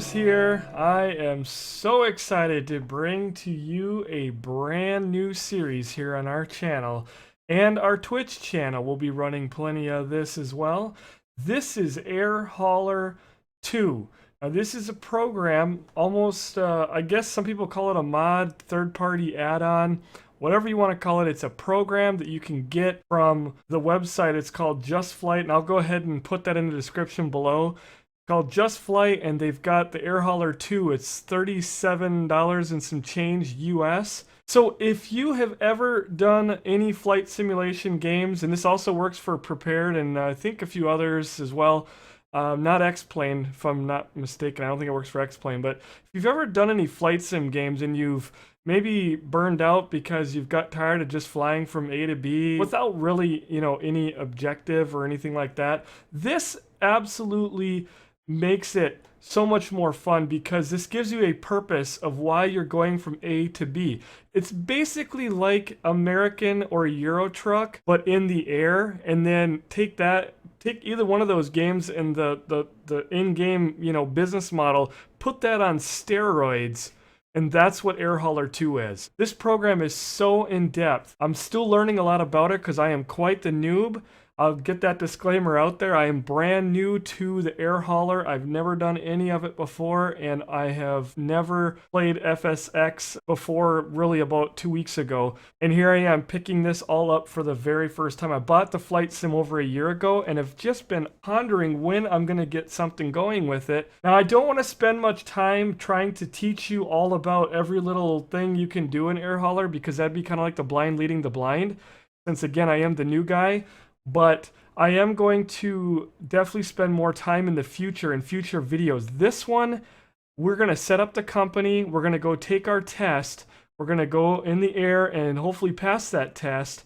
GunninGamerz here. I am so excited to bring to you a brand new series here on our channel and our Twitch channel. We'll be running plenty of this as well. This is Air Hauler 2. Now this is a program, almost, I guess some people call it a mod, third-party add-on. Whatever you want to call it, it's a program that you can get from the website. It's called Just Flight, and I'll go ahead and put that in the description below. Called Just Flight, and they've got the Air Hauler 2. It's $37 and some change US. So if you have ever done any flight simulation games, and this also works for Prepared and I think a few others as well, not X-Plane if I'm not mistaken, I don't think it works for X-Plane, but if you've ever done any flight sim games and you've maybe burned out because you've got tired of just flying from A to B without really, any objective or anything like that, this absolutely makes it so much more fun because this gives you a purpose of why you're going from A to B. It's basically like American or Euro Truck, but in the air, and then take either one of those games and the in-game, business model, put that on steroids. And that's what Air Hauler 2 is. This program is so in-depth. I'm still learning a lot about it because I am quite the noob. I'll get that disclaimer out there. I am brand new to the Air Hauler. I've never done any of it before, and I have never played FSX before, really about 2 weeks ago. And here I am picking this all up for the very first time. I bought the flight sim over a year ago and have just been pondering when I'm going to get something going with it. Now, I don't want to spend much time trying to teach you all about every little thing you can do in Air Hauler because that'd be kind of like the blind leading the blind, since again, I am the new guy. But I am going to definitely spend more time in the future, in future videos. This one, we're going to set up the company. We're going to go take our test. We're going to go in the air and hopefully pass that test.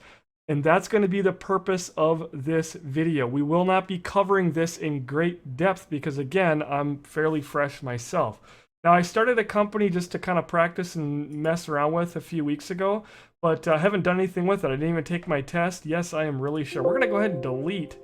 And that's going to be the purpose of this video. We will not be covering this in great depth because, again, I'm fairly fresh myself. Now, I started a company just to kind of practice and mess around with a few weeks ago, but I haven't done anything with it. I didn't even take my test. Yes, I am really sure. We're going to go ahead and delete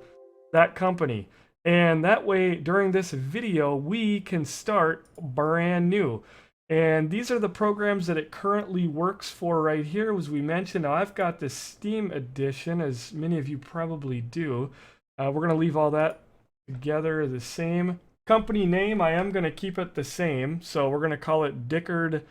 that company. And that way, during this video, we can start brand new. And these are the programs that it currently works for right here, as we mentioned. Now, I've got the Steam edition, as many of you probably do. We're going to leave all that together the same. Company name, I am going to keep it the same, so we're going to call it Dickard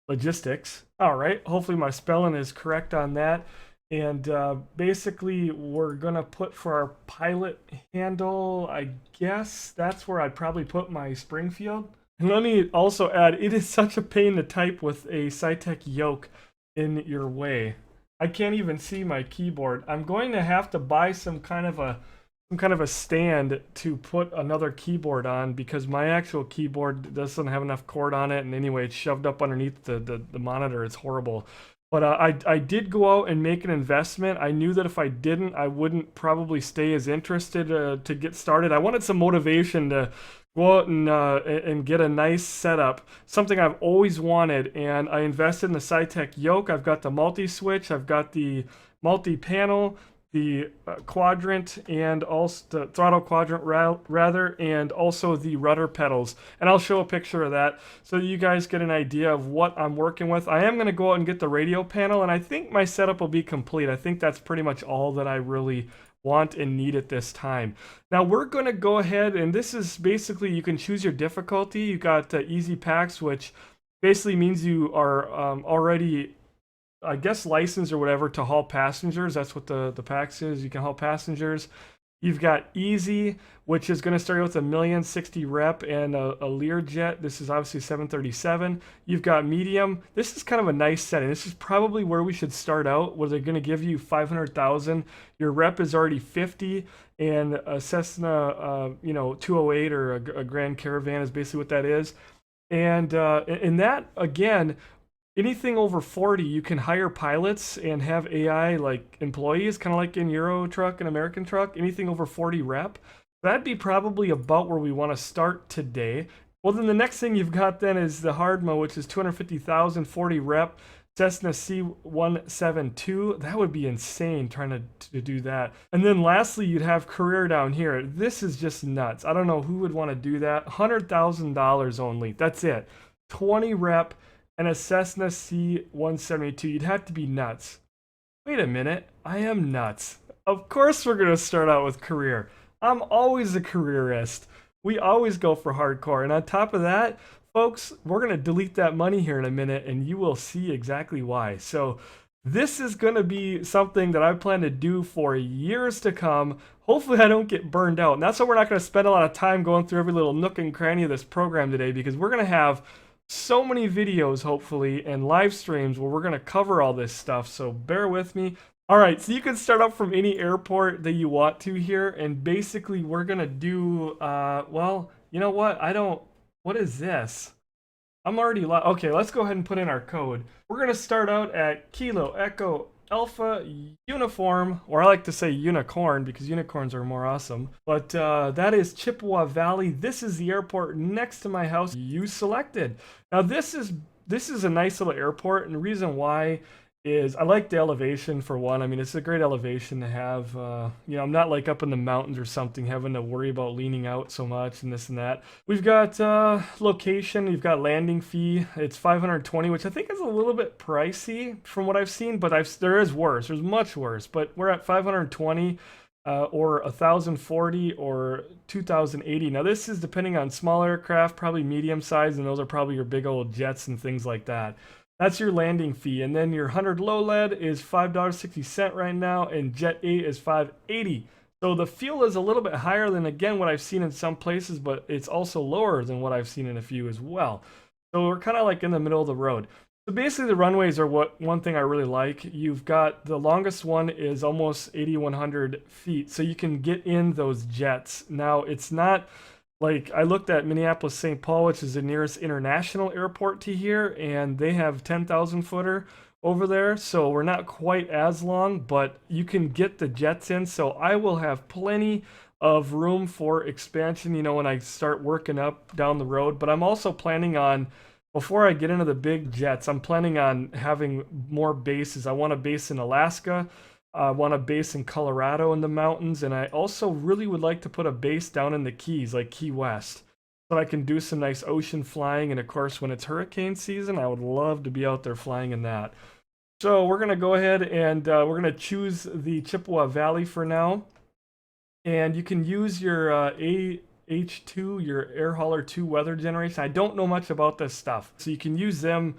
Logistics. All right, hopefully my spelling is correct on that. And basically, we're going to put for our pilot handle, I guess that's where I'd probably put my Springfield. And let me also add, it is such a pain to type with a Cytec yoke in your way. I can't even see my keyboard. I'm going to have to buy some kind of a stand to put another keyboard on because my actual keyboard doesn't have enough cord on it, and anyway, it's shoved up underneath the monitor. It's horrible. But I did go out and make an investment. I knew that if I didn't, I wouldn't probably stay as interested to get started. I wanted some motivation to go out and get a nice setup, something I've always wanted, and I invested in the Cytec yoke. I've got the multi-switch, I've got the multi-panel, the quadrant, and also the throttle quadrant rather, and also the rudder pedals. And I'll show a picture of that so that you guys get an idea of what I'm working with. I am going to go out and get the radio panel, and I think my setup will be complete. I think that's pretty much all that I really want and need at this time. Now we're going to go ahead, and this is basically, you can choose your difficulty. You got easy packs, which basically means you are already, I guess, licensed or whatever to haul passengers. That's what the PAX is. You can haul passengers. You've got easy, which is going to start with a 1,060 rep and a Learjet. This is obviously 737. You've got medium. This is kind of a nice setting. This is probably where we should start out, where they're going to give you 500,000. Your rep is already 50, and a Cessna, 208 or a Grand Caravan is basically what that is. And in that, again, anything over 40, you can hire pilots and have AI like employees, kind of like in Euro Truck and American Truck. Anything over 40 rep, that'd be probably about where we want to start today. Well, then the next thing you've got then is the hard mode, which is 250,000, 40 rep. Cessna C172. That would be insane trying to do that. And then lastly, you'd have career down here. This is just nuts. I don't know who would want to do that. $100,000 only. That's it. 20 rep and a Cessna C172. You'd have to be nuts. Wait a minute. I am nuts. Of course we're going to start out with career. I'm always a careerist. We always go for hardcore. And on top of that, folks, we're going to delete that money here in a minute and you will see exactly why. So this is going to be something that I plan to do for years to come. Hopefully I don't get burned out. And that's why we're not going to spend a lot of time going through every little nook and cranny of this program today, because we're going to have so many videos, hopefully, and live streams where we're going to cover all this stuff. So bear with me. All right, so you can start up from any airport that you want to here. And basically we're going to do, well, you know what? What is this? I'm already okay, let's go ahead and put in our code. We're going to start out at Kilo Echo Alpha Uniform, or I like to say unicorn because unicorns are more awesome. But that is Chippewa Valley. This is the airport next to my house you selected. Now this is a nice little airport, and the reason why is I like the elevation for one. I mean, it's a great elevation to have. You know, I'm not like up in the mountains or something having to worry about leaning out so much and this and that. We've got location, we've got landing fee. It's $520, which I think is a little bit pricey from what I've seen, but there is worse. There's much worse, but we're at $520 or $1,040 or $2,080. Now this is depending on small aircraft, probably medium size, and those are probably your big old jets and things like that. That's your landing fee, and then your 100 low lead is $5.60 right now, and Jet 8 is $5.80. So the fuel is a little bit higher than, again, what I've seen in some places, but it's also lower than what I've seen in a few as well. So we're kind of like in the middle of the road. So basically the runways are one thing I really like. You've got the longest one is almost 8,100 feet, so you can get in those jets. Now it's not like, I looked at Minneapolis St. Paul, which is the nearest international airport to here, and they have 10,000 footer over there, so we're not quite as long, but you can get the jets in, so I will have plenty of room for expansion, you know, when I start working up down the road. But I'm also planning on, before I get into the big jets, I'm planning on having more bases. I want a base in Alaska. I want a base in Colorado in the mountains, and I also really would like to put a base down in the Keys, like Key West, so I can do some nice ocean flying. And of course, when it's hurricane season, I would love to be out there flying in that. So we're going to go ahead and we're going to choose the Chippewa Valley for now. And you can use your AH2, your Air Hauler 2 weather generation. I don't know much about this stuff, so you can use them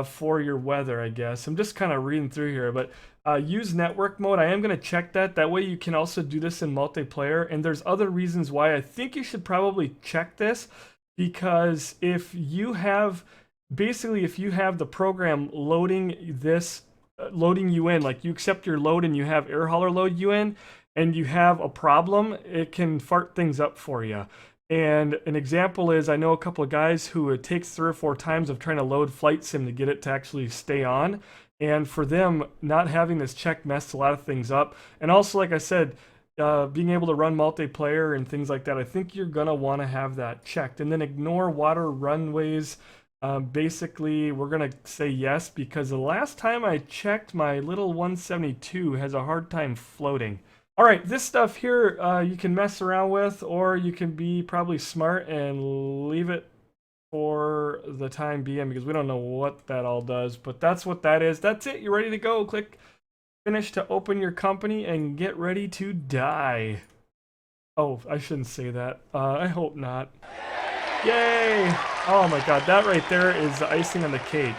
for your weather, I guess. I'm just kind of reading through here, but use network mode. I am going to check that. That way you can also do this in multiplayer. And there's other reasons why I think you should probably check this, because if you have, basically if you have the program loading you in, like you accept your load and you have Air Hauler load you in, and you have a problem, it can fart things up for you. And an example is, I know a couple of guys who it takes 3 or 4 times of trying to load Flight Sim to get it to actually stay on. And for them, not having this check messed a lot of things up. And also, like I said, being able to run multiplayer and things like that, I think you're going to want to have that checked. And then ignore water runways. Basically, we're going to say yes, because the last time I checked, my little 172 has a hard time floating. All right, this stuff here you can mess around with, or you can be probably smart and leave it for the time being, because we don't know what that all does, but that's what that is. That's it. You're ready to go. Click finish to open your company and get ready to die. Oh, I shouldn't say that. I hope not. Yay! Oh my god, that right there is the icing on the cake.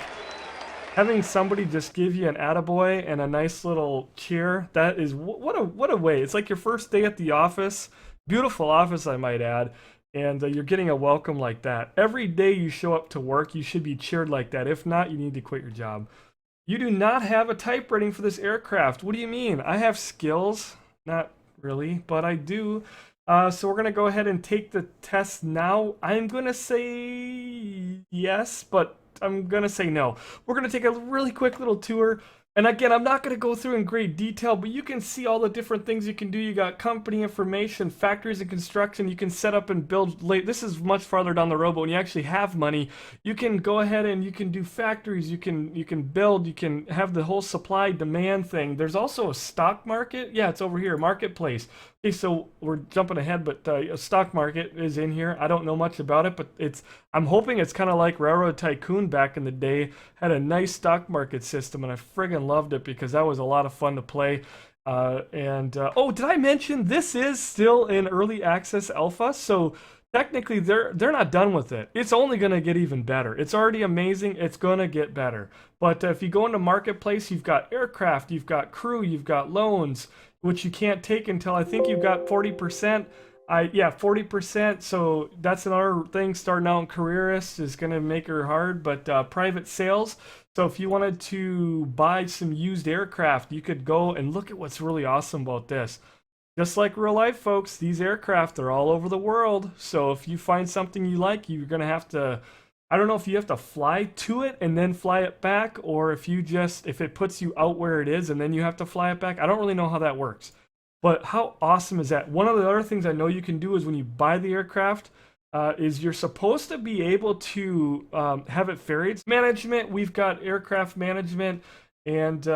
Having somebody just give you an attaboy and a nice little cheer, that is, what a way. It's like your first day at the office. Beautiful office, I might add. And you're getting a welcome like that. Every day you show up to work, you should be cheered like that. If not, you need to quit your job. You do not have a type rating for this aircraft. What do you mean? I have skills. Not really, but I do. So we're going to go ahead and take the test now. I'm going to say yes, but I'm going to say no. We're going to take a really quick little tour And again, I'm not going to go through in great detail, but you can see all the different things you can do. You got company information, factories and construction. You can set up and build late. This is much farther down the road, but when you actually have money, you can go ahead and you can do factories. You can build. You can have the whole supply demand thing. There's also a stock market. Yeah, it's over here, marketplace. Okay, so we're jumping ahead, but a stock market is in here. I don't know much about it, but I'm hoping it's kind of like Railroad Tycoon back in the day. Had a nice stock market system, and I friggin' loved it because that was a lot of fun to play. Oh, did I mention this is still in early access alpha? So technically, they're not done with it. It's only gonna get even better. It's already amazing. It's gonna get better. But if you go into marketplace, you've got aircraft, you've got crew, you've got loans, which you can't take until I think you've got 40%. Yeah, 40%. So that's another thing. Starting out in careerist is going to make her hard, but private sales. So if you wanted to buy some used aircraft, you could go and look at what's really awesome about this. Just like real life, folks, these aircraft are all over the world. So if you find something you like, you're going to have to, I don't know if you have to fly to it and then fly it back, or if if it puts you out where it is and then you have to fly it back. I don't really know how that works. But how awesome is that? One of the other things I know you can do is when you buy the aircraft, is you're supposed to be able to have it ferried. Management, we've got aircraft management, and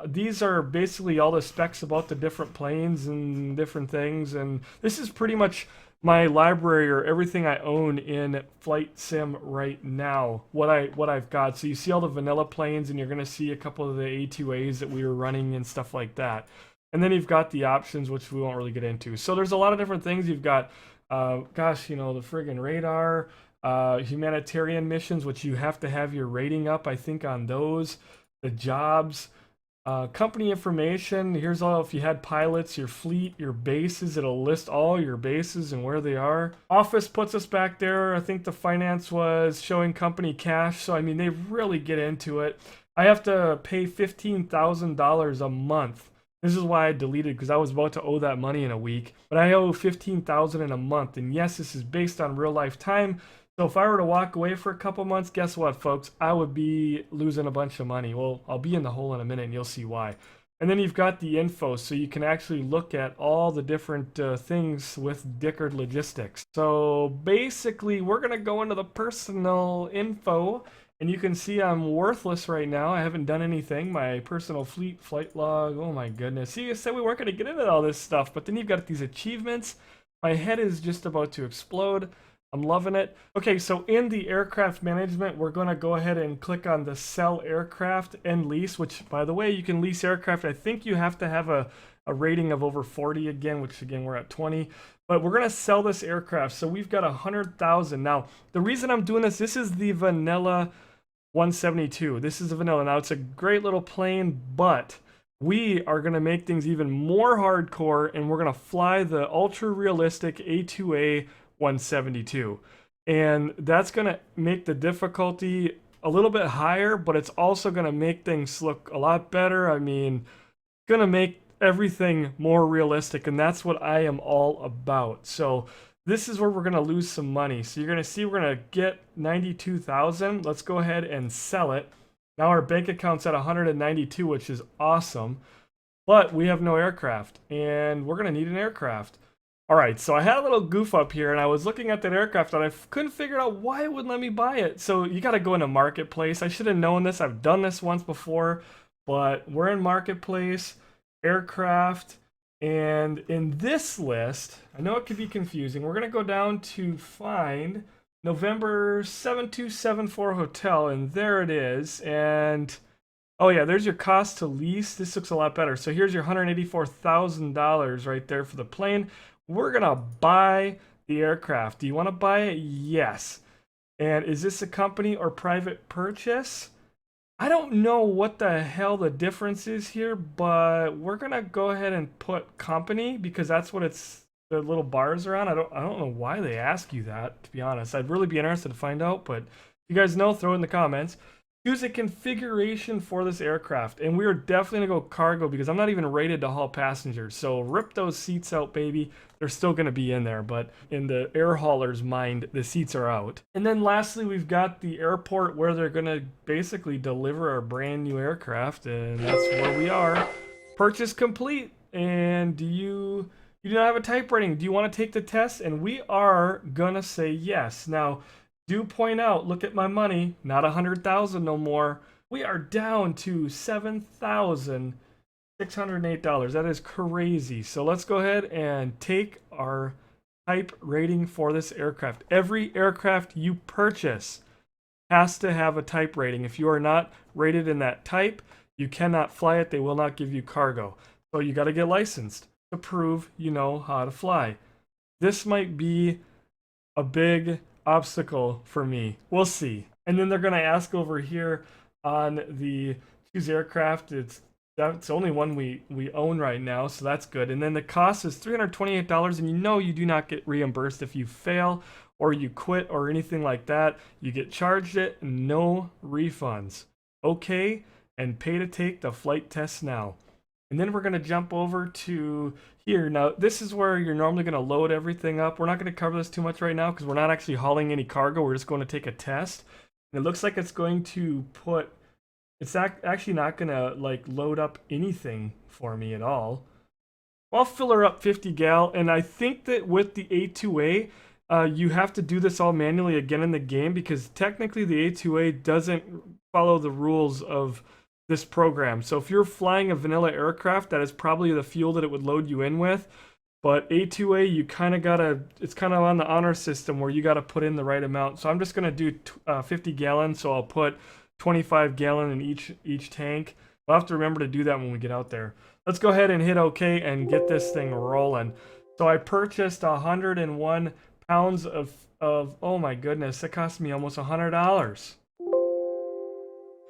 these are basically all the specs about the different planes and different things. And this is pretty much my library or everything I own in Flight Sim right now. What I've got. So you see all the vanilla planes, and you're going to see a couple of the A2As that we were running and stuff like that. And then you've got the options, which we won't really get into. So there's a lot of different things. You've got, gosh, you know, the friggin' radar, humanitarian missions, which you have to have your rating up, I think, on those. The jobs, company information. Here's all if you had pilots, your fleet, your bases. It'll list all your bases and where they are. Office puts us back there. I think the finance was showing company cash. So, I mean, they really get into it. I have to pay $15,000 a month. This is why I deleted, because I was about to owe that money in a week. But I owe $15,000 in a month. And yes, this is based on real life time. So if I were to walk away for a couple months, guess what, folks? I would be losing a bunch of money. Well, I'll be in the hole in a minute, and you'll see why. And then you've got the info, so you can actually look at all the different things with Dickard Logistics. So basically, we're going to go into the personal info. And you can see I'm worthless right now. I haven't done anything. My personal flight log. Oh my goodness. See, I said we weren't going to get into all this stuff, but then you've got these achievements. My head is just about to explode. I'm loving it. Okay, so in the aircraft management, we're going to go ahead and click on the sell aircraft and lease, which, by the way, you can lease aircraft. I think you have to have a rating of over 40 again, which again, we're at 20. But we're going to sell this aircraft. So we've got 100,000. Now, the reason I'm doing this is the vanilla 172. This is a vanilla. Now, it's a great little plane, but we are going to make things even more hardcore, and we're going to fly the ultra realistic A2A 172. And that's going to make the difficulty a little bit higher, but it's also going to make things look a lot better. I mean, going to make everything more realistic, and that's what I am all about. So this is where we're going to lose some money. So you're going to see we're going to get 92,000. Let's go ahead and sell it. Now our bank account's at 192, which is awesome. But we have no aircraft, and we're going to need an aircraft. All right, so I had a little goof up here, and I was looking at that aircraft, and I couldn't figure out why it wouldn't let me buy it. So you got to go into Marketplace. I should have known this. I've done this once before, but we're in Marketplace, aircraft. And in this list, I know it could be confusing. We're going to go down to find November 7274 Hotel, and there it is. And oh yeah, there's your cost to lease. This looks a lot better. So here's your $184,000 right there for the plane. We're going to buy the aircraft. Do you want to buy it? Yes. And is this a company or private purchase? I don't know what the hell the difference is here, but we're gonna go ahead and put company because that's what the little bars are on. I don't know why they ask you that, to be honest. I'd really be interested to find out, but if you guys know, throw it in the comments. Choose a configuration for this aircraft, and we are definitely gonna go cargo because I'm not even rated to haul passengers. So rip those seats out, baby. They're still gonna be in there, but in the air hauler's mind, the seats are out. And then lastly, we've got the airport where they're gonna basically deliver our brand new aircraft, and that's where we are. Purchase complete. And you do not have a type rating? Do you want to take the test? And we are gonna say yes. Now, do point out, look at my money, not 100,000 no more. We are down to $7,608. That is crazy. So let's go ahead and take our type rating for this aircraft. Every aircraft you purchase has to have a type rating. If you are not rated in that type, you cannot fly it. They will not give you cargo. So you got to get licensed to prove you know how to fly. This might be a big obstacle for me. We'll see. And then they're going to ask over here on the choose aircraft. That's only one we own right now, so that's good. And then the cost is $328, and you know you do not get reimbursed if you fail or you quit or anything like that. You get charged it, no refunds. Okay, and pay to take the flight test now. And then we're going to jump over to here. Now, this is where you're normally going to load everything up. We're not going to cover this too much right now because we're not actually hauling any cargo. We're just going to take a test. And it looks like it's going to put, it's actually not going to like load up anything for me at all. I'll fill her up 50 gal. And I think that with the A2A, you have to do this all manually again in the game because technically the A2A doesn't follow the rules of this program. So if you're flying a vanilla aircraft, that is probably the fuel that it would load you in with. But A2A, you kind of gotta, it's kind of on the honor system where you gotta put in the right amount. So I'm just gonna do 50 gallons. So I'll put 25 gallon in each tank. We'll have to remember to do that when we get out there. Let's go ahead and hit OK and get this thing rolling. So I purchased 101 pounds of oh my goodness, that cost me almost $100.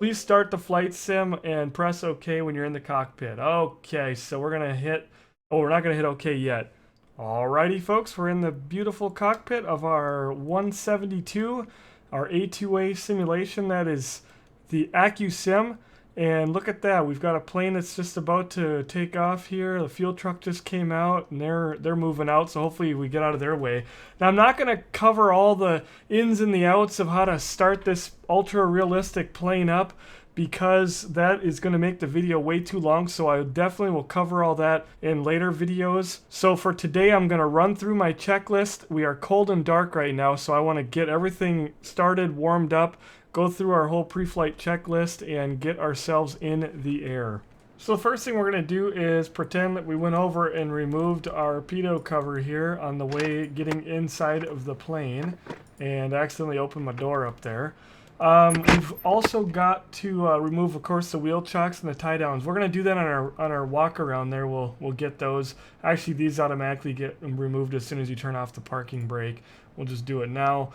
Please start the flight sim and press OK when you're in the cockpit. Okay, so we're gonna hit, oh, we're not gonna hit OK yet. Alrighty, folks, we're in the beautiful cockpit of our 172, our A2A simulation. That is the accu-sim. And look at that, we've got a plane that's just about to take off here. The fuel truck just came out and they're moving out, so hopefully we get out of their way. Now I'm not gonna cover all the ins and the outs of how to start this ultra realistic plane up because that is gonna make the video way too long, so I definitely will cover all that in later videos. So for today, I'm gonna run through my checklist. We are cold and dark right now, so I wanna get everything started, warmed up, go through our whole pre-flight checklist and get ourselves in the air. So the first thing we're going to do is pretend that we went over and removed our pitot cover here on the way getting inside of the plane and accidentally opened my door up there. We've also got to remove, of course, the wheel chocks and the tie downs. We're going to do that on our walk around there. We'll get those. Actually, these automatically get removed as soon as you turn off the parking brake. We'll just do it now.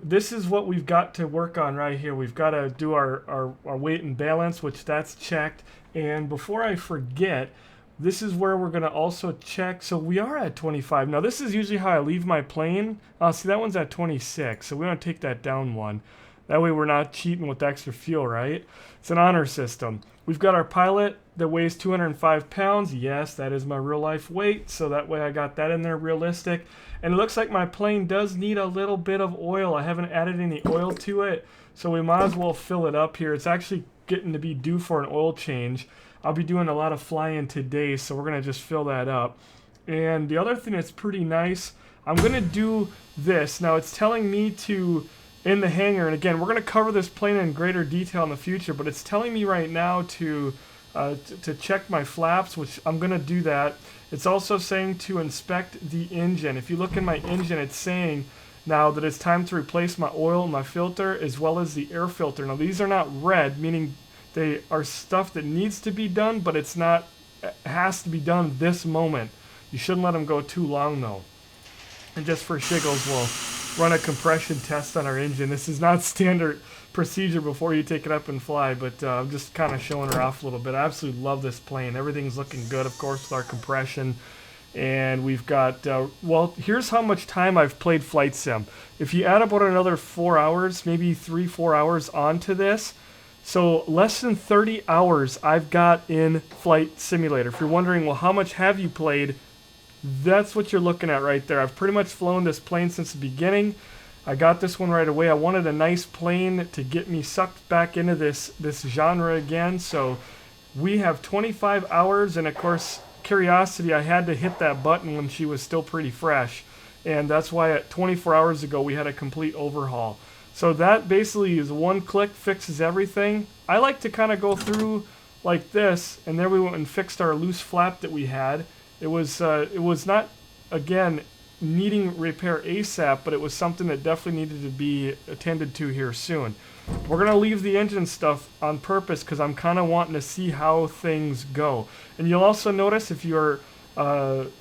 This is what we've got to work on right here. We've got to do our weight and balance, which that's checked. And before I forget, this is where we're going to also check. So we are at 25. Now this is usually how I leave my plane. See, that one's at 26. So we want to take that down one. That way we're not cheating with extra fuel, right? It's an honor system. We've got our pilot that weighs 205 pounds. Yes, that is my real life weight. So that way I got that in there realistic. And it looks like my plane does need a little bit of oil. I haven't added any oil to it, so we might as well fill it up here. It's actually getting to be due for an oil change. I'll be doing a lot of flying today, so we're going to just fill that up. And the other thing that's pretty nice, I'm going to do this. Now it's telling me to, in the hangar, and again, we're going to cover this plane in greater detail in the future, but it's telling me right now to check my flaps, which I'm going to do that. It's also saying to inspect the engine. If you look in my engine, it's saying now that it's time to replace my oil and my filter as well as the air filter. Now these are not red, meaning they are stuff that needs to be done, but it has to be done this moment. You shouldn't let them go too long though. And just for shiggles, we'll run a compression test on our engine. This is not standard procedure before you take it up and fly, but I'm just kind of showing her off a little bit. I absolutely love this plane. Everything's looking good, of course, with our compression And we've got, well, here's how much time I've played Flight Sim. If you add about another 4 hours, maybe 3-4 hours onto this, so less than 30 hours I've got in Flight Simulator. If you're wondering, well, how much have you played? That's what you're looking at right there. I've pretty much flown this plane since the beginning. I got this one right away. I wanted a nice plane to get me sucked back into this genre again. So we have 25 hours, and of course, Curiosity, I had to hit that button when she was still pretty fresh. And that's why at 24 hours ago we had a complete overhaul. So that basically is one click, fixes everything. I like to kind of go through like this, and there we went and fixed our loose flap that we had. It was not, again, needing repair ASAP, but it was something that definitely needed to be attended to here soon. We're going to leave the engine stuff on purpose because I'm kind of wanting to see how things go. And you'll also notice if you're on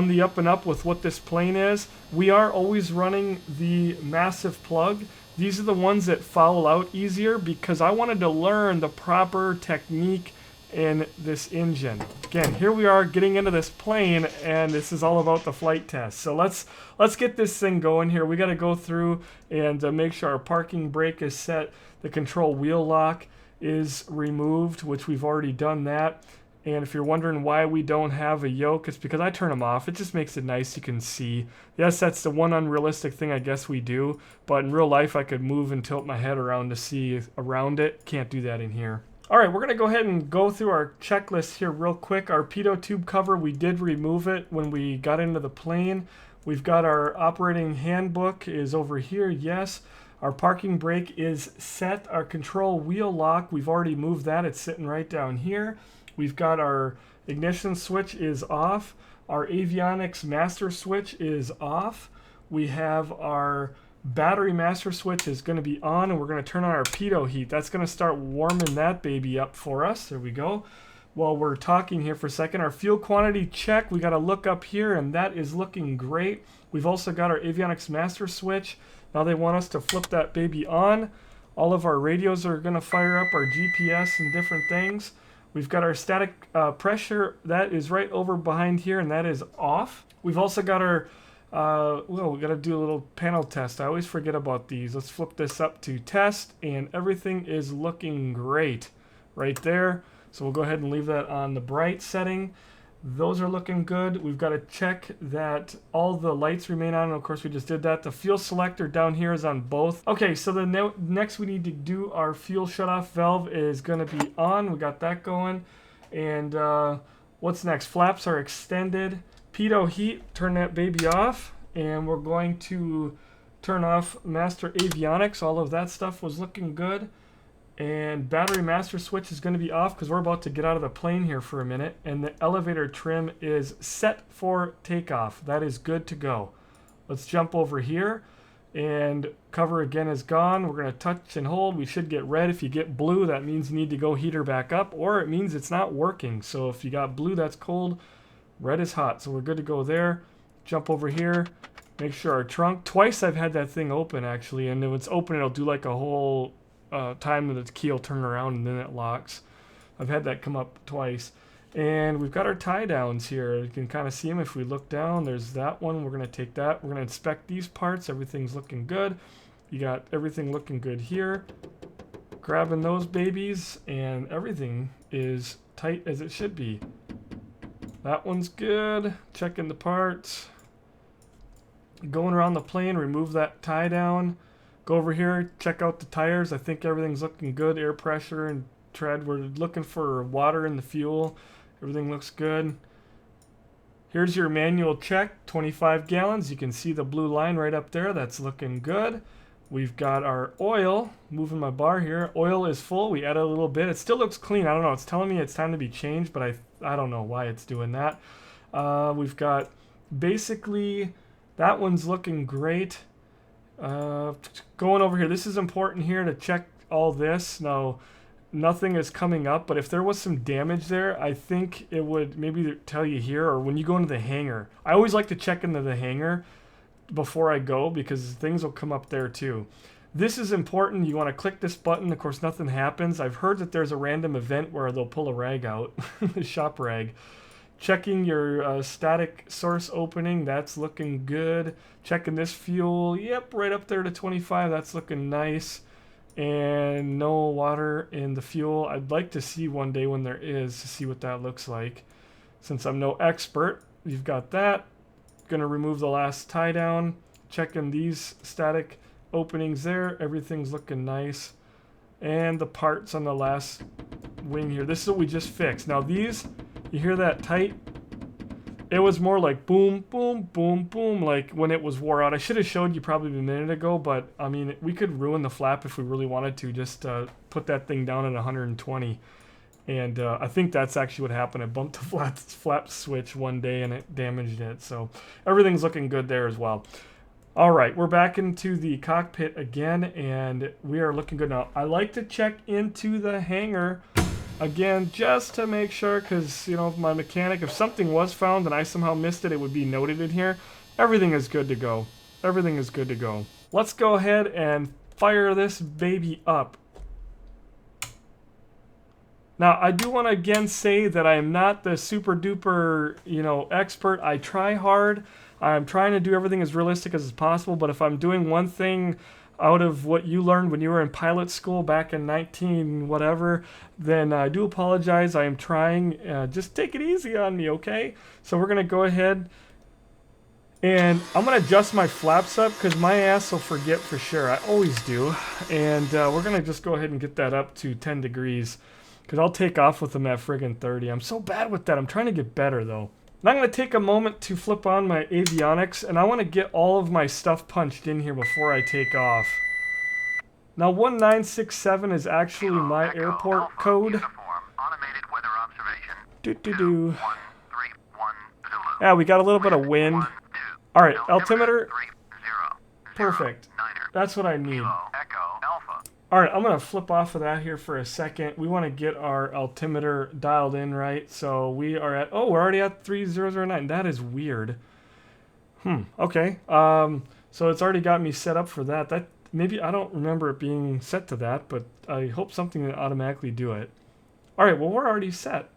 the up and up with what this plane is, we are always running the massive plug. These are the ones that foul out easier because I wanted to learn the proper technique in this engine. Again, here we are getting into this plane, and this is all about the flight test. So let's get this thing going here. We got to go through and make sure our parking brake is set. The control wheel lock is removed, which we've already done that. And if you're wondering why we don't have a yoke, it's because I turn them off. It just makes it nice, you can see. Yes, that's the one unrealistic thing I guess we do, but in real life I could move and tilt my head around to see around it. Can't do that in here. Alright, we're going to go ahead and go through our checklist here real quick. Our pitot tube cover, we did remove it when we got into the plane. We've got our operating handbook is over here, yes. Our parking brake is set. Our control wheel lock, we've already moved that. It's sitting right down here. We've got our ignition switch is off. Our avionics master switch is off. We have our battery master switch is going to be on, and we're going to turn on our pitot heat. That's going to start warming that baby up for us. There we go. While we're talking here for a second, our fuel quantity check, we got to look up here, and that is looking great. We've also got our avionics master switch. Now they want us to flip that baby on. All of our radios are going to fire up, our GPS and different things. We've got our static pressure, that is right over behind here, and that is off. We've also got our, well, we got to do a little panel test. I always forget about these. Let's flip this up to test, and everything is looking great right there. So we'll go ahead and leave that on the bright setting. Those are looking good. We've got to check that all the lights remain on, and of course we just did that. The fuel selector down here is on both. Okay, so the next we need to do our fuel shutoff valve is going to be on. We got that going. And what's next? Flaps are extended. Pitot heat, turn that baby off. And we're going to turn off master avionics. All of that stuff was looking good. And battery master switch is going to be off because we're about to get out of the plane here for a minute. And the elevator trim is set for takeoff. That is good to go. Let's jump over here. And cover again is gone. We're going to touch and hold. We should get red. If you get blue, that means you need to go heater back up. Or it means it's not working. So if you got blue, that's cold. Red is hot. So we're good to go there. Jump over here. Make sure our trunk. Twice I've had that thing open actually. And when it's open, it'll do like a whole time that the key will turn around and then it locks. I've had that come up twice. And we've got our tie downs here. You can kind of see them if we look down. There's that one. We're going to take that. We're going to inspect these parts. Everything's looking good. You got everything looking good here. Grabbing those babies, and everything is tight as it should be. That one's good. Checking the parts. Going around the plane, remove that tie down. Go over here, check out the tires. I think everything's looking good. Air pressure and tread. We're looking for water in the fuel. Everything looks good. Here's your manual check, 25 gallons. You can see the blue line right up there. That's looking good. We've got our oil. Moving my bar here. Oil is full. We added a little bit. It still looks clean. I don't know. It's telling me it's time to be changed, but I don't know why it's doing that. We've got basically that one's looking great. Going over here, this is important here to check all this. Now, nothing is coming up, but if there was some damage there, I think it would maybe tell you here, or when you go into the hangar. I always like to check into the hangar before I go because things will come up there too. This is important. You want to click this button. Of course, nothing happens. I've heard that there's a random event where they'll pull a rag out, a shop rag. Checking your static source opening, that's looking good. Checking this fuel, yep, right up there to 25, that's looking nice. And no water in the fuel. I'd like to see one day when there is, to see what that looks like. Since I'm no expert, you've got that. Gonna remove the last tie down. Checking these static openings there, everything's looking nice. And the parts on the last wing here, this is what we just fixed. Now these, you hear that tight? It was more like boom, boom, boom, boom, like when it was wore out. I should have showed you probably a minute ago, but I mean, we could ruin the flap if we really wanted to. Just put that thing down at 120. And I think that's actually what happened. I bumped the flap switch one day and it damaged it. So everything's looking good there as well. All right, we're back into the cockpit again, and we are looking good now. I like to check into the hangar again, just to make sure, because, you know, my mechanic, if something was found and I somehow missed it, it would be noted in here. Everything is good to go. Everything is good to go. Let's go ahead and fire this baby up. Now, I do want to again say that I am not the super duper, you know, expert. I try hard. I'm trying to do everything as realistic as possible, but if I'm doing one thing out of what you learned when you were in pilot school back in 19 whatever, then I do apologize. I am trying. Just take it easy on me, okay? So we're going to go ahead and I'm going to adjust my flaps up because my ass will forget for sure. I always do. And we're going to just go ahead and get that up to 10 degrees because I'll take off with them at friggin' 30. I'm so bad with that. I'm trying to get better though. And I'm going to take a moment to flip on my avionics, and I want to get all of my stuff punched in here before I take off. Now 1967 is actually my airport code. Yeah, we got a little bit of wind. Alright, altimeter. Perfect. That's what I need. Alright, I'm going to flip off of that here for a second. We want to get our altimeter dialed in right. So we are at, oh, we're already at 3009. That is weird. Okay. So it's already got me set up for that. That maybe, I don't remember it being set to that, but I hope something will automatically do it. Alright, well, we're already set.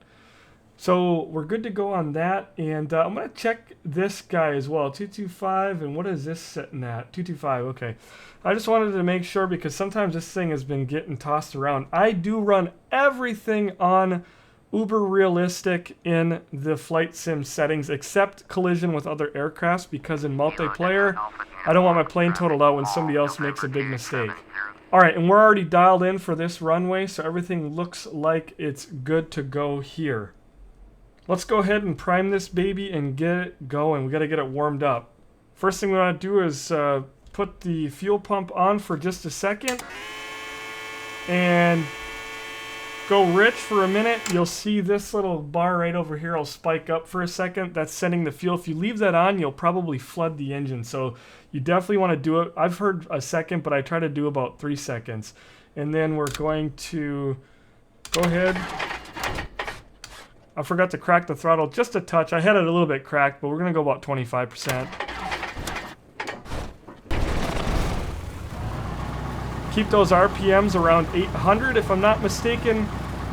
So we're good to go on that. And I'm going to check this guy as well. 225, and what is this sitting at? 225, okay. I just wanted to make sure because sometimes this thing has been getting tossed around. I do run everything on uber realistic in the flight sim settings except collision with other aircrafts because in multiplayer, I don't want my plane totaled out when somebody else makes a big mistake. Alright, and we're already dialed in for this runway, so everything looks like it's good to go here. Let's go ahead and prime this baby and get it going. We got to get it warmed up. First thing we want to do is put the fuel pump on for just a second and go rich for a minute. You'll see this little bar right over here will spike up for a second. That's sending the fuel. If you leave that on, you'll probably flood the engine. So you definitely want to do it. I've heard a second, but I try to do about 3 seconds. And then we're going to go ahead. I forgot to crack the throttle just a touch. I had it a little bit cracked, but we're going to go about 25%. Keep those RPMs around 800 if I'm not mistaken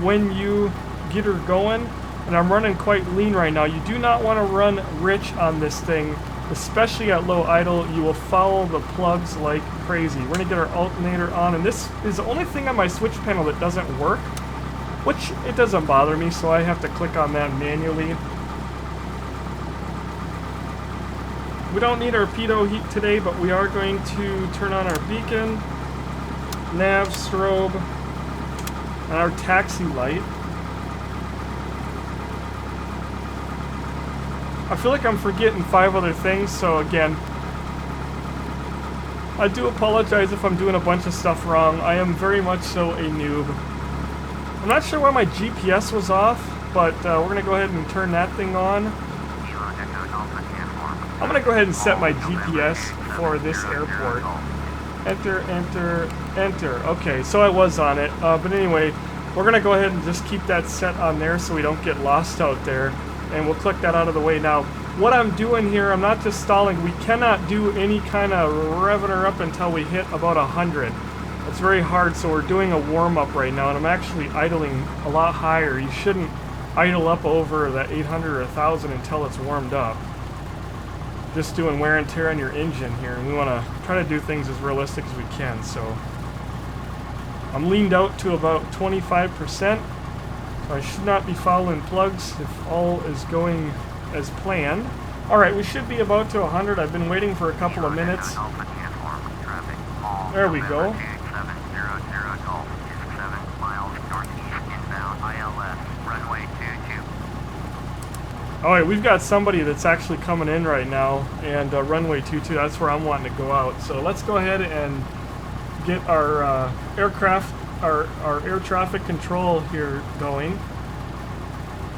when you get her going. And I'm running quite lean right now. You do not want to run rich on this thing, especially at low idle. You will foul the plugs like crazy. We're going to get our alternator on, and this is the only thing on my switch panel that doesn't work, which it doesn't bother me, so I have to click on that manually. We don't need our pitot heat today, but we are going to turn on our beacon, nav strobe, and our taxi light. I feel like I'm forgetting 5 other things, so again, I do apologize if I'm doing a bunch of stuff wrong. I am very much so a noob. I'm not sure why my GPS was off, but we're going to go ahead and turn that thing on. I'm going to go ahead and set my GPS for this airport. Enter, enter, enter. Okay, so I was on it. But anyway, we're going to go ahead and just keep that set on there so we don't get lost out there. And we'll click that out of the way. Now, what I'm doing here, I'm not just stalling. We cannot do any kind of revving her up until we hit about 100. It's very hard, so we're doing a warm-up right now, and I'm actually idling a lot higher. You shouldn't idle up over that 800 or 1000 until it's warmed up. Just doing wear and tear on your engine here, and we want to try to do things as realistic as we can. So I'm leaned out to about 25%, so I should not be fouling plugs if all is going as planned. Alright, we should be about to 100. I've been waiting for a couple of minutes. There we go. Alright, we've got somebody that's actually coming in right now, and runway 22, that's where I'm wanting to go out. So let's go ahead and get our aircraft, our air traffic control here going.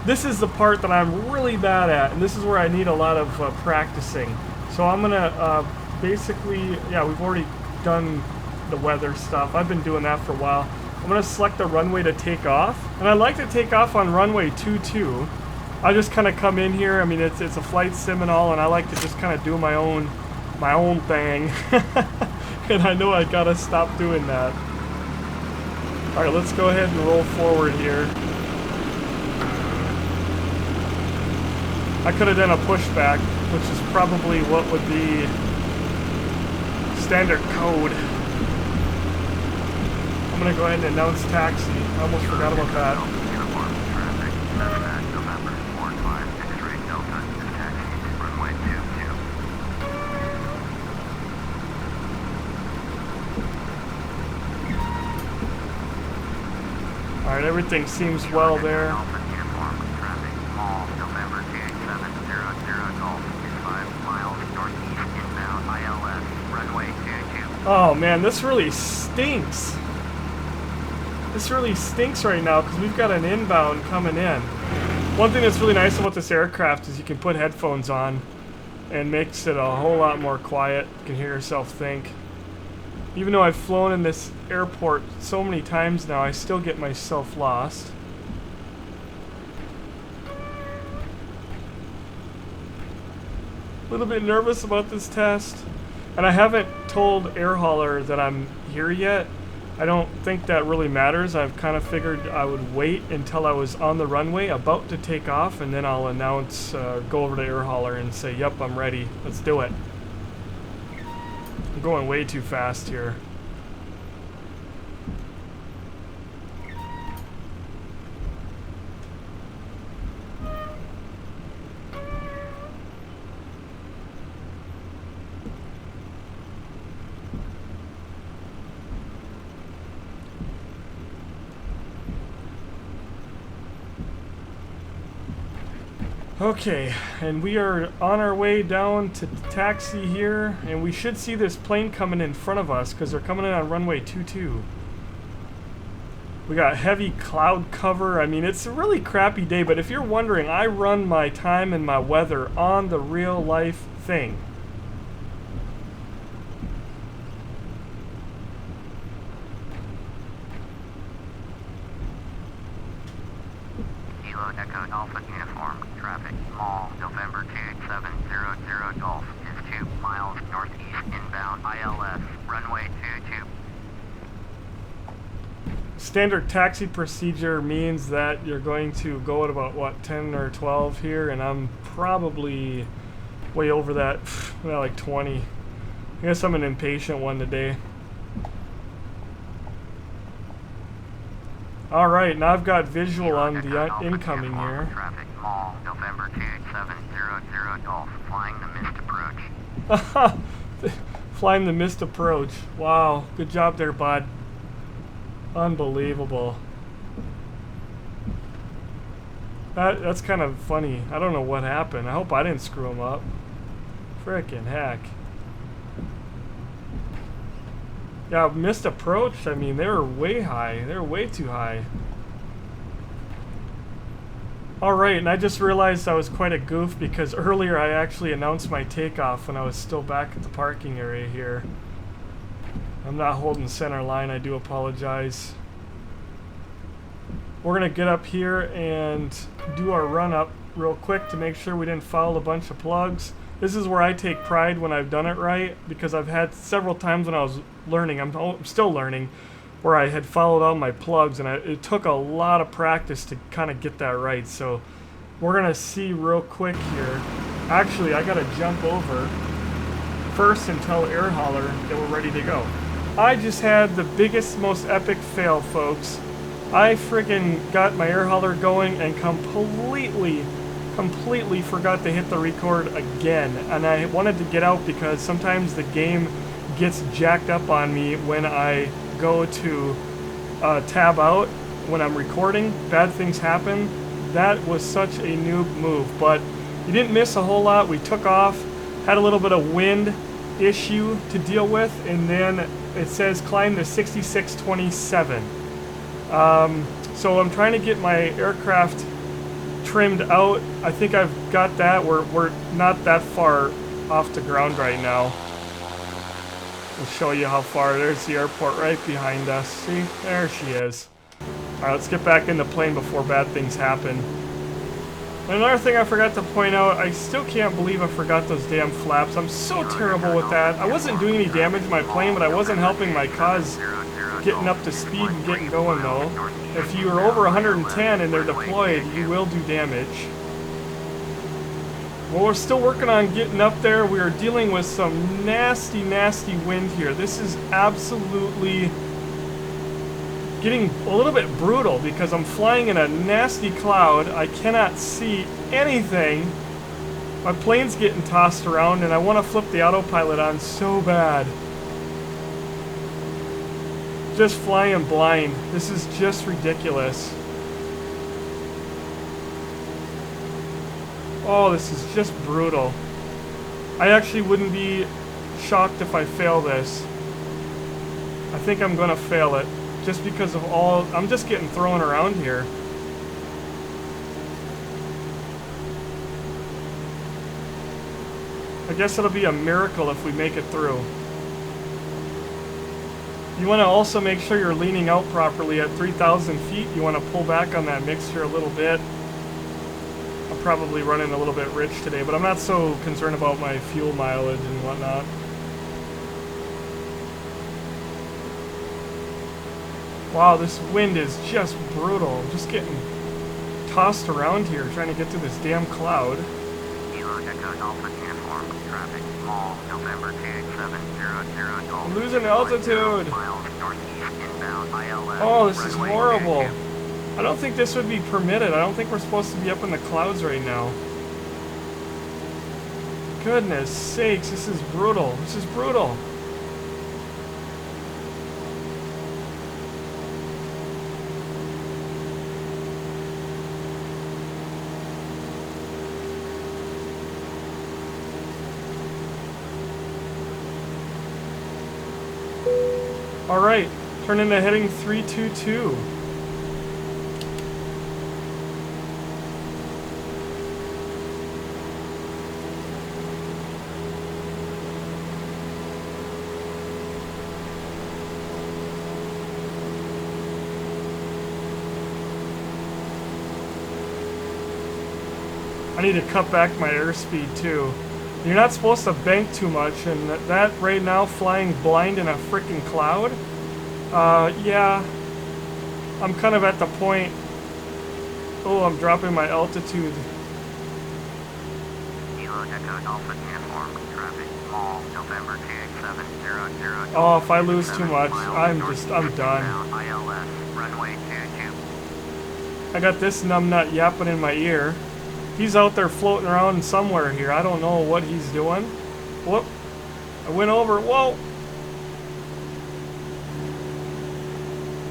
This is the part that I'm really bad at, and this is where I need a lot of practicing. So I'm going to basically, yeah, we've already done the weather stuff. I've been doing that for a while. I'm going to select the runway to take off, and I like to take off on runway 22. I just kind of come in here. I mean, it's a flight sim and all, and I like to just kind of do my own thing. And I know I gotta stop doing that. All right, let's go ahead and roll forward here. I could have done a pushback, which is probably what would be standard code. I'm gonna go ahead and announce taxi. I almost forgot about that. Alright, everything seems well there. Oh man, this really stinks. This really stinks right now because we've got an inbound coming in. One thing that's really nice about this aircraft is you can put headphones on and makes it a whole lot more quiet. You can hear yourself think. Even though I've flown in this airport so many times now, I still get myself lost. A little bit nervous about this test. And I haven't told air hauler that I'm here yet. I don't think that really matters. I've kind of figured I would wait until I was on the runway about to take off, and then I'll announce, go over to air hauler and say, yep, I'm ready. Let's do it. I'm going way too fast here. Okay, and we are on our way down to taxi here, and we should see this plane coming in front of us because they're coming in on runway 22. We got heavy cloud cover. I mean, it's a really crappy day, but if you're wondering, I run my time and my weather on the real life thing. Echo Alpha Uniform, traffic, Mall, November 2700 Golf, is 2 miles northeast inbound ILS, runway 22. Standard taxi procedure means that you're going to go at about, what, 10 or 12 here, and I'm probably way over that, well, like 20. I guess I'm an impatient one today. Alright, now I've got visual on the incoming here. Traffic, Mall, November 2700 Golf, flying the missed approach. Flying the missed approach. Wow, good job there, bud. Unbelievable. That's kind of funny. I don't know what happened. I hope I didn't screw him up. Frickin' heck. Yeah, missed approach. I mean, they were way high. They were way too high. Alright, and I just realized I was quite a goof because earlier I actually announced my takeoff when I was still back at the parking area here. I'm not holding center line. I do apologize. We're going to get up here and do our run up real quick to make sure we didn't foul a bunch of plugs. This is where I take pride when I've done it right, because I've had several times when I was learning, I'm still learning, where I had followed all my plugs, and it took a lot of practice to kind of get that right. So we're gonna see real quick here. Actually, I gotta jump over first and tell Air Hauler that we're ready to go. I just had the biggest, most epic fail, folks. I friggin' got my Air Hauler going and completely forgot to hit the record again. And I wanted to get out because sometimes the game gets jacked up on me when I go to tab out when I'm recording. Bad things happen. That was such a noob move, but you didn't miss a whole lot. We took off, had a little bit of wind issue to deal with, and then it says climb to 6627. So I'm trying to get my aircraft trimmed out. I think I've got that. We're not that far off the ground right now. We'll show you how far. There's the airport right behind us. See? There she is. Alright, let's get back in the plane before bad things happen. Another thing I forgot to point out, I still can't believe I forgot those damn flaps. I'm so terrible with that. I wasn't doing any damage to my plane, but I wasn't helping my cause getting up to speed and getting going though. If you are over 110 and they're deployed, you will do damage. Well, we're still working on getting up there. We are dealing with some nasty, nasty wind here. This is absolutely getting a little bit brutal because I'm flying in a nasty cloud. I cannot see anything. My plane's getting tossed around and I want to flip the autopilot on so bad. Just flying blind. This is just ridiculous. Oh, this is just brutal. I actually wouldn't be shocked if I fail this. I think I'm gonna fail it. Just because of all... I'm just getting thrown around here. I guess it'll be a miracle if we make it through. You want to also make sure you're leaning out properly at 3,000 feet. You want to pull back on that mixture a little bit. I'm probably running a little bit rich today, but I'm not so concerned about my fuel mileage and whatnot. Wow, this wind is just brutal. I'm just getting tossed around here trying to get through this damn cloud. I'm losing altitude. Oh, this is horrible. I don't think this would be permitted. I don't think we're supposed to be up in the clouds right now. Goodness sakes, this is brutal. This is brutal. Alright, turn into heading 322. I need to cut back my airspeed too. You're not supposed to bank too much, and that right now, flying blind in a freaking cloud, yeah, I'm kind of at the point. Oh, I'm dropping my altitude. Oh, if I lose too much, I'm done. I got this numbnut yapping in my ear. He's out there floating around somewhere here. I don't know what he's doing. Whoop. I went over. Whoa.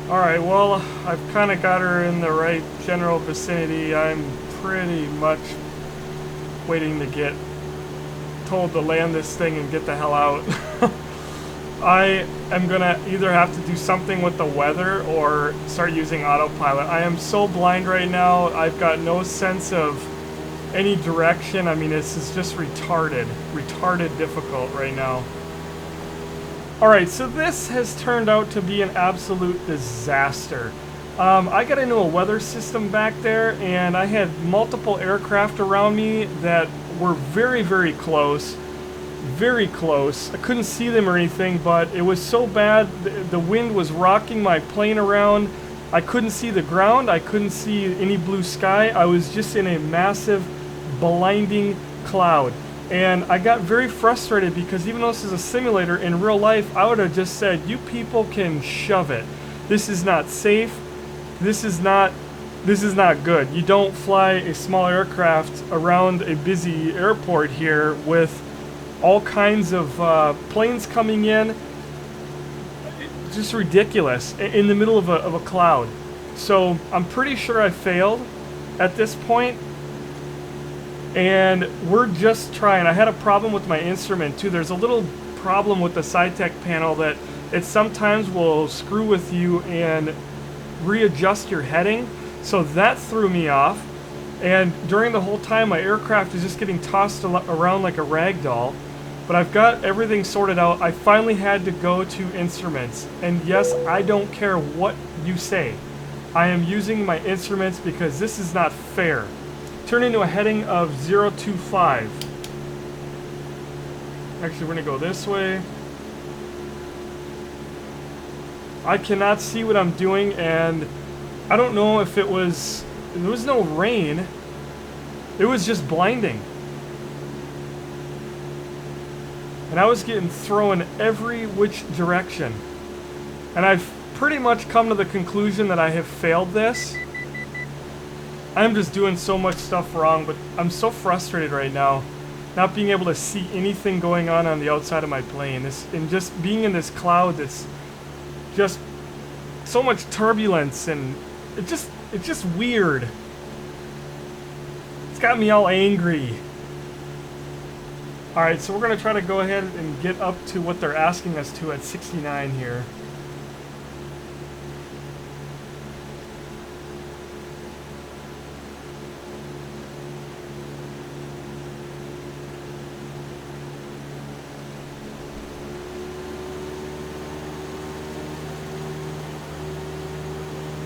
Alright, well, I've kind of got her in the right general vicinity. I'm pretty much waiting to get told to land this thing and get the hell out. I am going to either have to do something with the weather or start using autopilot. I am so blind right now. I've got no sense of any direction. I mean, this is just retarded difficult right now. Alright, so this has turned out to be an absolute disaster. I got into a weather system back there, and I had multiple aircraft around me that were very, very close. very close. I couldn't see them or anything, but it was so bad. The wind was rocking my plane around. I couldn't see the ground. I couldn't see any blue sky. I was just in a massive, blinding cloud. And I got very frustrated because even though this is a simulator, in real life, I would have just said, you people can shove it. This is not safe. This is not good. You don't fly a small aircraft around a busy airport here with all kinds of planes coming in. Just ridiculous in the middle of a cloud. So I'm pretty sure I failed at this point. And we're just trying. I had a problem with my instrument too. There's a little problem with the SciTech panel that it sometimes will screw with you and readjust your heading. So that threw me off. And during the whole time, my aircraft is just getting tossed around like a rag doll. But I've got everything sorted out. I finally had to go to instruments. And yes, I don't care what you say. I am using my instruments because this is not fair. Turn into a heading of 025. Actually, we're gonna go this way. I cannot see what I'm doing, and I don't know if there was no rain. It was just blinding. And I was getting thrown every which direction. And I've pretty much come to the conclusion that I have failed this. I'm just doing so much stuff wrong, but I'm so frustrated right now, not being able to see anything going on the outside of my plane. And just being in this cloud that's just so much turbulence, and it's just weird. It's got me all angry. Alright, so we're going to try to go ahead and get up to what they're asking us to at 69 here.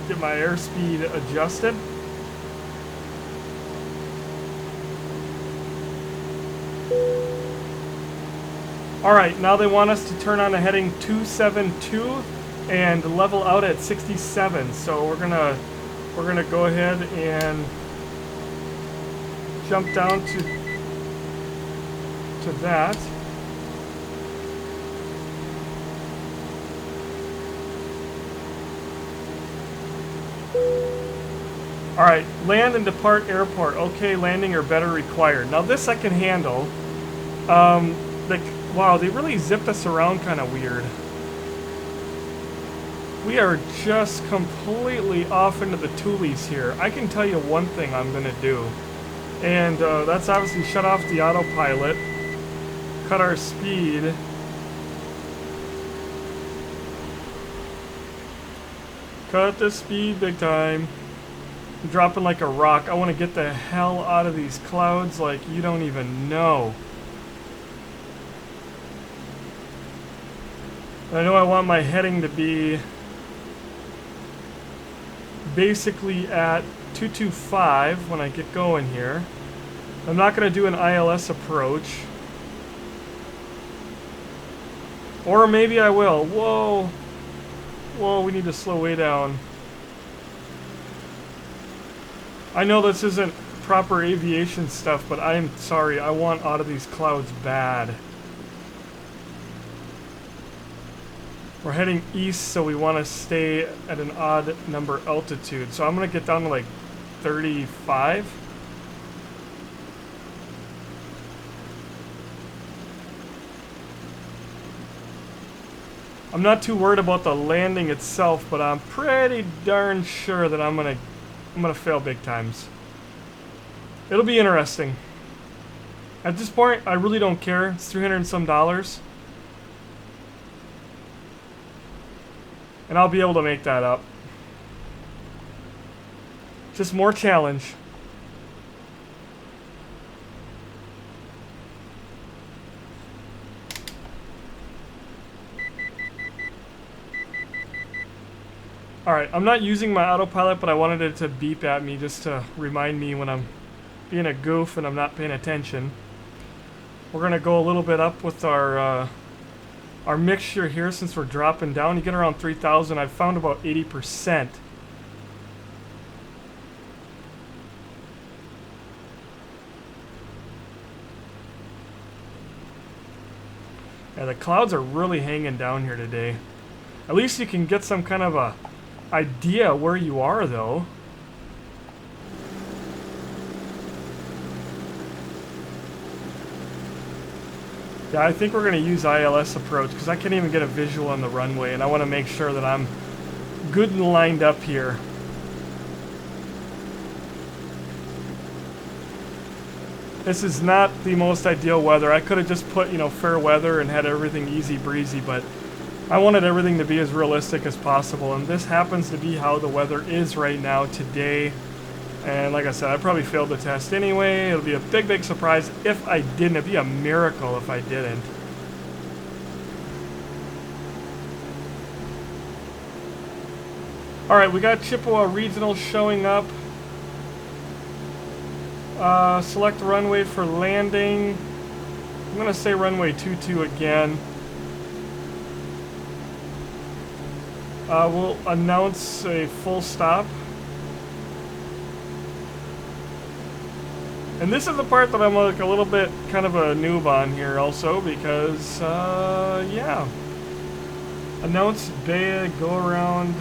Get my airspeed adjusted. Alright, now they want us to turn on a heading 272 and level out at 67. So we're gonna go ahead and jump down to that. Alright, land and depart airport. Okay, landing or better required. Now this I can handle. Wow, they really zipped us around kind of weird. We are just completely off into the toolies here. I can tell you one thing I'm going to do. And that's obviously shut off the autopilot. Cut our speed. Cut the speed big time. I'm dropping like a rock. I want to get the hell out of these clouds like you don't even know. I know I want my heading to be basically at 225 when I get going here. I'm not going to do an ILS approach. Or maybe I will. Whoa. Whoa, we need to slow way down. I know this isn't proper aviation stuff, but I am sorry. I want out of these clouds bad. We're heading east, so we want to stay at an odd number altitude. So I'm going to get down to like 35. I'm not too worried about the landing itself, but I'm pretty darn sure that I'm gonna fail big times. It'll be interesting. At this point, I really don't care. It's $300 and some. And I'll be able to make that up. Just more challenge. Alright, I'm not using my autopilot, but I wanted it to beep at me just to remind me when I'm being a goof and I'm not paying attention. We're gonna go a little bit up with our mixture here since we're dropping down. You get around 3,000. I've found about 80%. Yeah, the clouds are really hanging down here today. At least you can get some kind of a idea where you are, though. Yeah, I think we're going to use ILS approach because I can't even get a visual on the runway, and I want to make sure that I'm good and lined up here. This is not the most ideal weather. I could have just put, you know, fair weather and had everything easy breezy, but I wanted everything to be as realistic as possible, and this happens to be how the weather is right now today. And like I said, I probably failed the test anyway. It'll be a big, big surprise if I didn't. It'd be a miracle if I didn't. Alright, we got Chippewa Regional showing up. Select the runway for landing. I'm going to say runway 22 again. We'll announce a full stop. And this is the part that I'm like a little bit kind of a noob on here also because, yeah. Announce Bay, go around.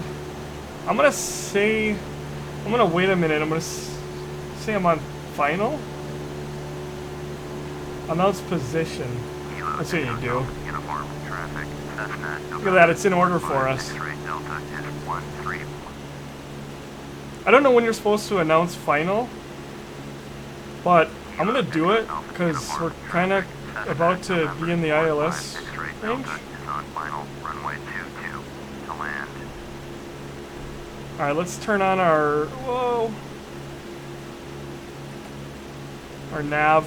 I'm going to wait a minute. I'm going to say I'm on final. Announce position. That's what you do. Look at that, it's in order for us. I don't know when you're supposed to announce final, but I'm going to do it because we're kind of about to be in the ILS range. Alright, let's turn on our, our nav.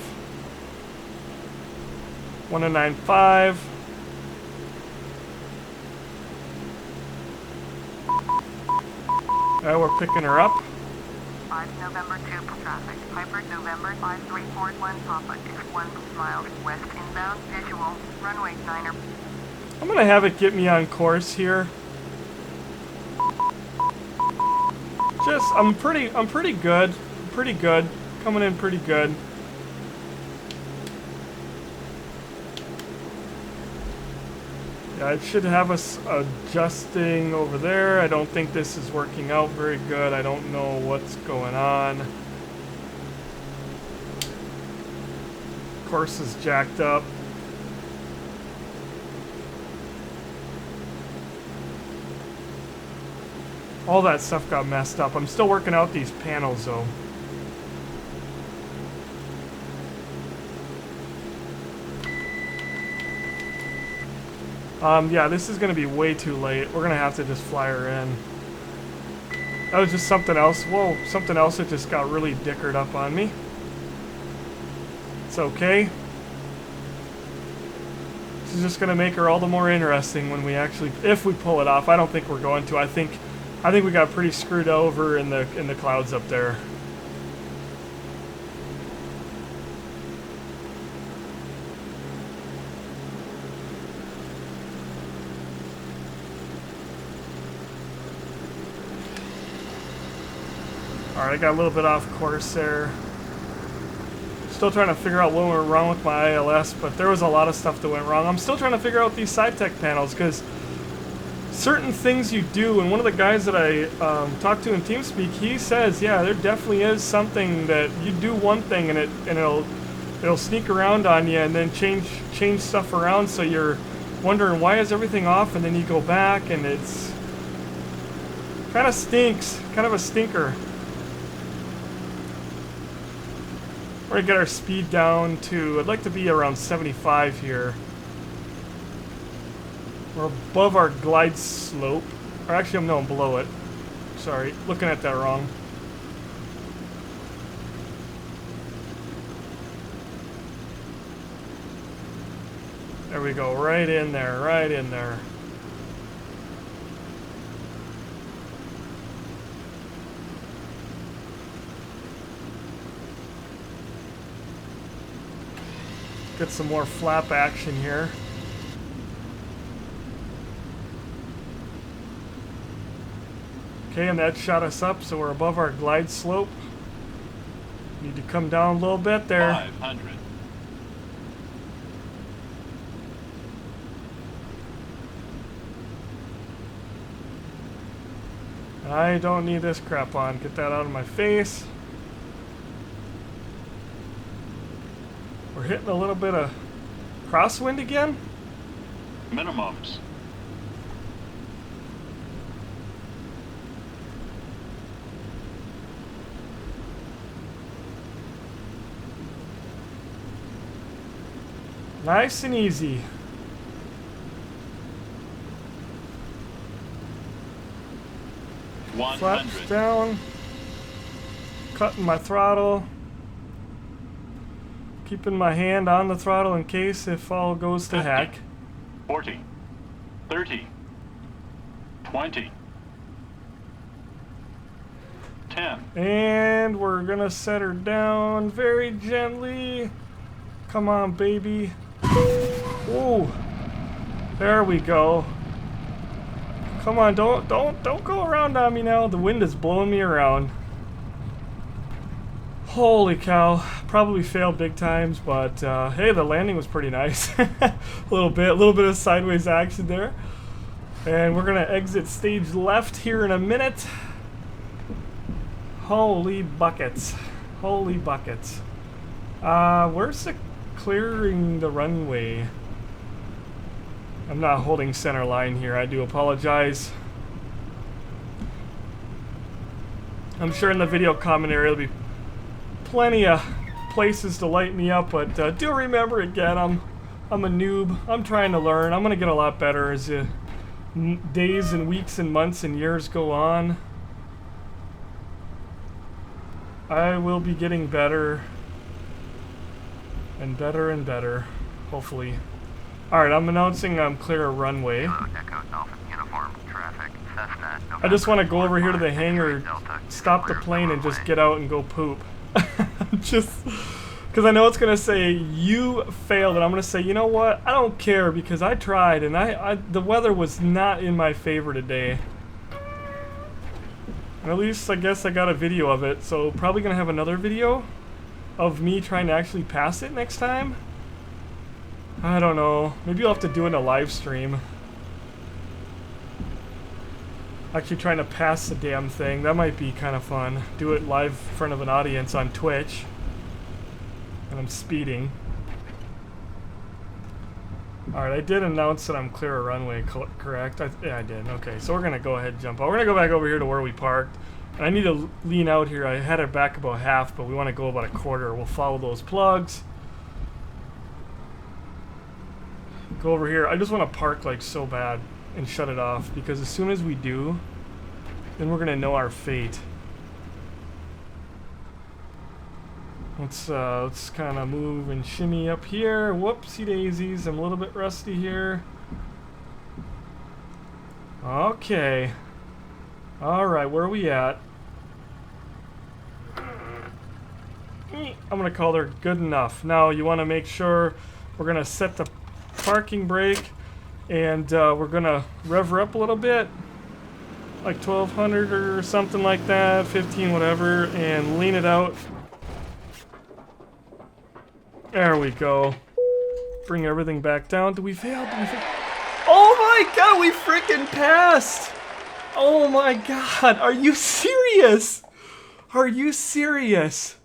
1095. We're picking her up. 5 November 2 traffic. Piper November 5341 Papa is 1 miles west inbound. Visual. Runway 9er. I'm gonna have it get me on course here. I'm pretty good. Pretty good. Coming in pretty good. Yeah, it should have us adjusting over there. I don't think this is working out very good. I don't know what's going on. Course is jacked up. All that stuff got messed up. I'm still working out these panels though. Yeah, this is gonna be way too late. We're gonna have to just fly her in. That was just something else. Whoa, something else that just got really dickered up on me. It's okay. This is just gonna make her all the more interesting when we actually, if we pull it off. I don't think we're going to. I think we got pretty screwed over in the clouds up there. Alright, I got a little bit off course there. Still trying to figure out what went wrong with my ILS, but there was a lot of stuff that went wrong. I'm still trying to figure out these side tech panels because certain things you do, and one of the guys that I talked to in TeamSpeak, he says, yeah, there definitely is something that you do one thing and it'll sneak around on you and then change stuff around, so you're wondering why is everything off, and then you go back and it's kind of stinks, kind of a stinker. We're gonna get our speed down to, I'd like to be around 75 here. We're above our glide slope. Or actually, no, I'm below it. Sorry, looking at that wrong. There we go, right in there, right in there. get some more flap action here. Okay, and that shot us up, so we're above our glide slope. Need to come down a little bit there. 500. I don't need this crap on. Get that out of my face. We're hitting a little bit of crosswind again. Minimums. Nice and easy. Flaps 100. down. Cutting my throttle. Keeping my hand on the throttle in case if all goes to 50, heck. 40, 30, 20, 10. And we're gonna set her down very gently. Come on, baby. Ooh. There we go. Come on, don't go around on me now. The wind is blowing me around. Holy cow. Probably failed big times, but hey, the landing was pretty nice. a little bit of sideways action there. And we're gonna exit stage left here in a minute. Holy buckets. Holy buckets. Where's the clearing the runway? I'm not holding center line here. I do apologize. I'm sure in the video commentary there'll be plenty of places to light me up, but do remember again, I'm a noob. I'm trying to learn. I'm gonna get a lot better as the days and weeks and months and years go on. I will be getting better and better and better, hopefully. Alright, I'm announcing I'm clear of runway. Echo Dolphin Uniform Traffic Cessna. I just want to go over here to the hangar, stop the plane, and just get out and go poop. Just because I know it's going to say, you failed, and I'm going to say, you know what? I don't care because I tried, and the weather was not in my favor today. And at least I guess I got a video of it, so probably going to have another video of me trying to actually pass it next time. I don't know. Maybe I'll have to do it in a live stream. Actually trying to pass the damn thing. That might be kind of fun. Do it live in front of an audience on Twitch. And I'm speeding. Alright, I did announce that I'm clear of runway, correct? Yeah, I did. Okay, so we're going to go ahead and jump out. We're going to go back over here to where we parked. And I need to lean out here. I had it back about half, but we want to go about a quarter. We'll follow those plugs. Go over here. I just want to park like so bad and shut it off, because as soon as we do, then we're gonna know our fate. Let's kind of move and shimmy up here. Whoopsie daisies, I'm a little bit rusty here. Okay. Alright, where are we at? I'm gonna call her good enough. Now you want to make sure we're gonna set the parking brake, and we're gonna rev her up a little bit, like 1200 or something like that, 15, whatever, and lean it out. There we go. Bring everything back down. Did we fail? Did we fail? Oh my god, we freaking passed! Oh my god, are you serious? Are you serious?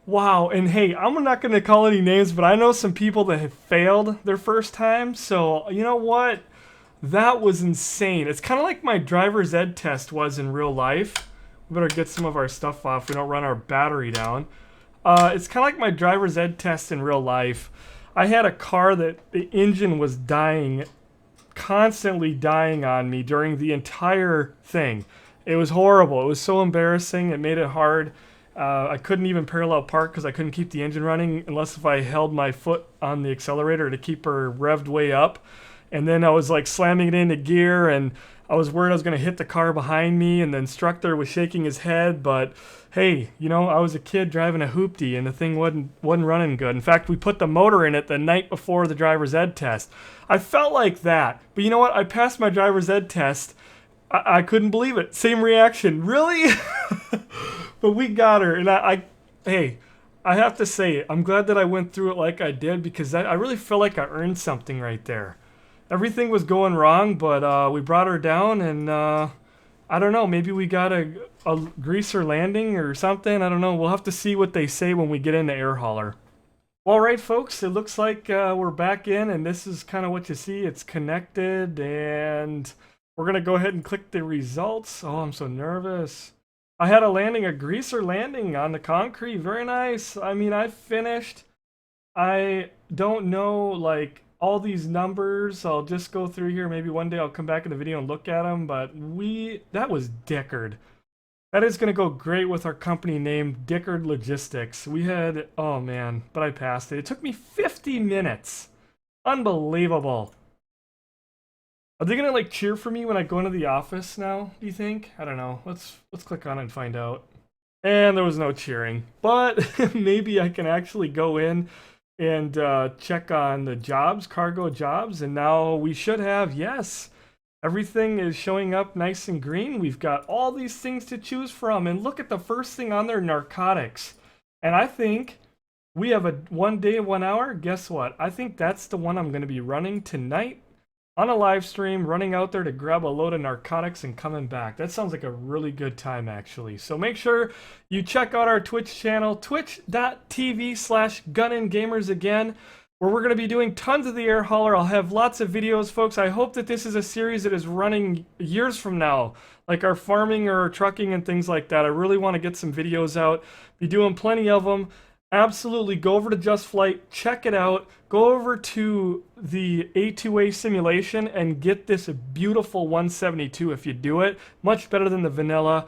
Wow, and hey, I'm not going to call any names, but I know some people that have failed their first time, so you know what? That was insane. It's kind of like my driver's ed test was in real life. We better get some of our stuff off. We don't run our battery down. It's kind of like my driver's ed test in real life. I had a car that the engine was dying, constantly dying on me during the entire thing. It was horrible. It was so embarrassing. It made it hard. I couldn't even parallel park because I couldn't keep the engine running unless if I held my foot on the accelerator to keep her revved way up. and then I was like slamming it into gear, and I was worried I was going to hit the car behind me, and the instructor was shaking his head, but hey, you know, I was a kid driving a hoopty, and the thing wasn't running good. In fact, we put the motor in it the night before the driver's ed test. I felt like that, but you know what? I passed my driver's ed test. I couldn't believe it. Same reaction. Really? But we got her, and hey, I have to say, I'm glad that I went through it like I did, because I really feel like I earned something right there. Everything was going wrong, but we brought her down, and I don't know, maybe we got a greaser landing or something. I don't know. We'll have to see what they say when we get into air hauler. All right, folks, it looks like we're back in, and this is kind of what you see. It's connected, and we're going to go ahead and click the results. Oh, I'm so nervous. I had a greaser landing on the concrete. Very nice. I mean, I finished. I don't know, like, all these numbers. I'll just go through here. Maybe one day I'll come back in the video and look at them, but that was Dickard. That is going to go great with our company name, Dickard Logistics. We had, oh man, but I passed it. It took me 50 minutes. Unbelievable. Are they going to like cheer for me when I go into the office now, do you think? I don't know. Let's click on it and find out. And there was no cheering, but maybe I can actually go in and check on the jobs, cargo jobs, and now we should have, yes, everything is showing up nice and green. We've got all these things to choose from, and look at the first thing on there, narcotics. And I think we have a 1 day, 1 hour. Guess what? I think that's the one I'm going to be running tonight on a live stream, running out there to grab a load of narcotics and coming back. That sounds like a really good time, actually. So make sure you check out our Twitch channel, twitch.tv/GunninGamerz again, where we're going to be doing tons of the air hauler. I'll have lots of videos, folks. I hope that this is a series that is running years from now, like our farming or our trucking and things like that. I really want to get some videos out. Be doing plenty of them. Absolutely, go over to Just Flight, check it out. Go over to the A2A simulation and get this beautiful 172 if you do it. Much better than the vanilla.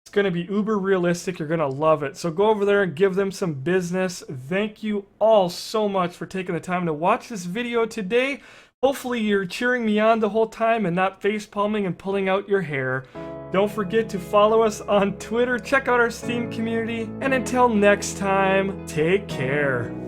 It's going to be uber realistic. You're going to love it. So go over there and give them some business. Thank you all so much for taking the time to watch this video today. Hopefully you're cheering me on the whole time and not face palming and pulling out your hair. Don't forget to follow us on Twitter. Check out our Steam community. And until next time, take care.